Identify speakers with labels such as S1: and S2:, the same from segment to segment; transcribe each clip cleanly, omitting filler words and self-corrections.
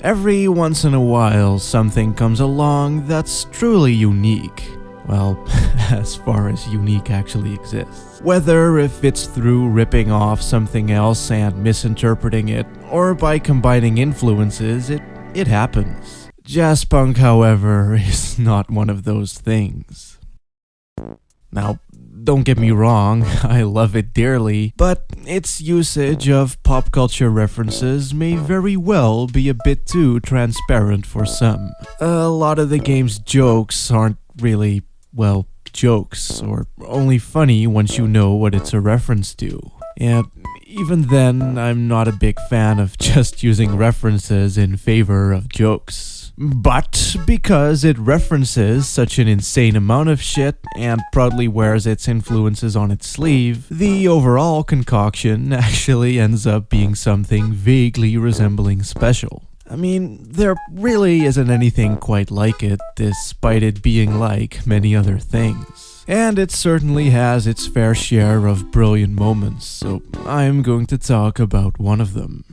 S1: Every once in a while, something comes along that's truly unique. Well, as far as unique actually exists. Whether if it's through ripping off something else and misinterpreting it, or by combining influences, it happens. Jazzpunk, however, is not one of those things. Now, don't get me wrong, I love it dearly, but its usage of pop culture references may very well be a bit too transparent for some. A lot of the game's jokes aren't really, well, jokes, or only funny once you know what it's a reference to. And even then, I'm not a big fan of just using references in favor of jokes. But because it references such an insane amount of shit and proudly wears its influences on its sleeve, the overall concoction actually ends up being something vaguely resembling special. I mean, there really isn't anything quite like it, despite it being like many other things. And it certainly has its fair share of brilliant moments, so I'm going to talk about one of them.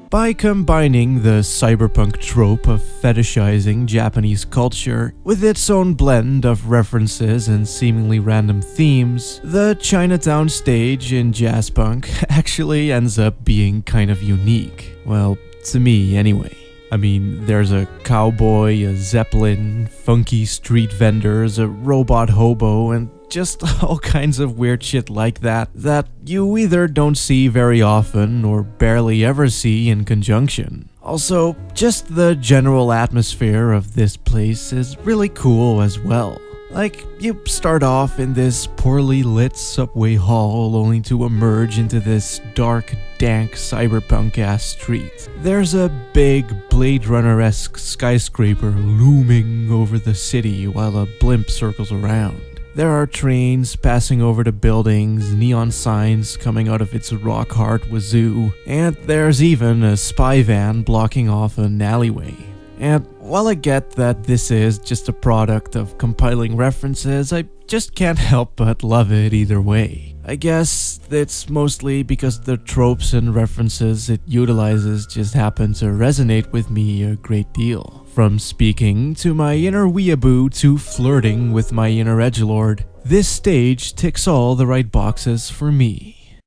S1: By combining the cyberpunk trope of fetishizing Japanese culture with its own blend of references and seemingly random themes, the Chinatown stage in Jazzpunk actually ends up being kind of unique. Well, to me anyway. I mean, there's a cowboy, a zeppelin, funky street vendors, a robot hobo, and just all kinds of weird shit like that you either don't see very often or barely ever see in conjunction. Also, just the general atmosphere of this place is really cool as well. Like, you start off in this poorly lit subway hall only to emerge into this dark, dank, cyberpunk-ass street. There's a big Blade Runner-esque skyscraper looming over the city while a blimp circles around. There are trains passing over the buildings, neon signs coming out of its rock-hard wazoo, and there's even a spy van blocking off an alleyway. And while I get that this is just a product of compiling references, I just can't help but love it either way. I guess it's mostly because the tropes and references it utilizes just happen to resonate with me a great deal. From speaking to my inner weeaboo to flirting with my inner edgelord, this stage ticks all the right boxes for me.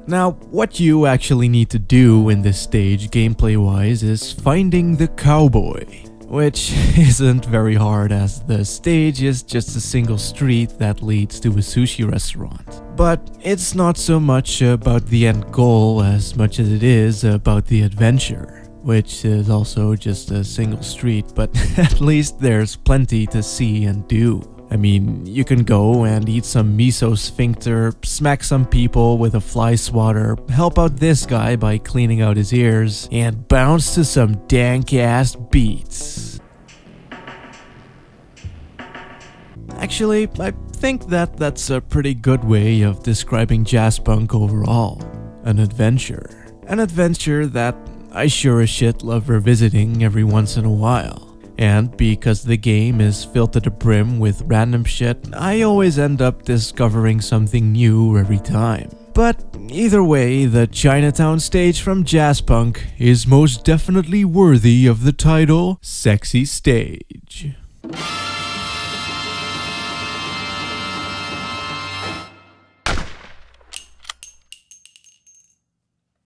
S1: Now, what you actually need to do in this stage gameplay-wise is finding the cowboy, which isn't very hard as the stage is just a single street that leads to a sushi restaurant. But it's not so much about the end goal as much as it is about the adventure, which is also just a single street, but at least there's plenty to see and do. I mean, you can go and eat some miso sphincter, smack some people with a fly swatter, help out this guy by cleaning out his ears, and bounce to some dank-ass beats. Actually, I think that's a pretty good way of describing Jazzpunk overall. An adventure. An adventure that I sure as shit love revisiting every once in a while. And because the game is filled to the brim with random shit, I always end up discovering something new every time. But either way, the Chinatown stage from Jazzpunk is most definitely worthy of the title Sexy Stage.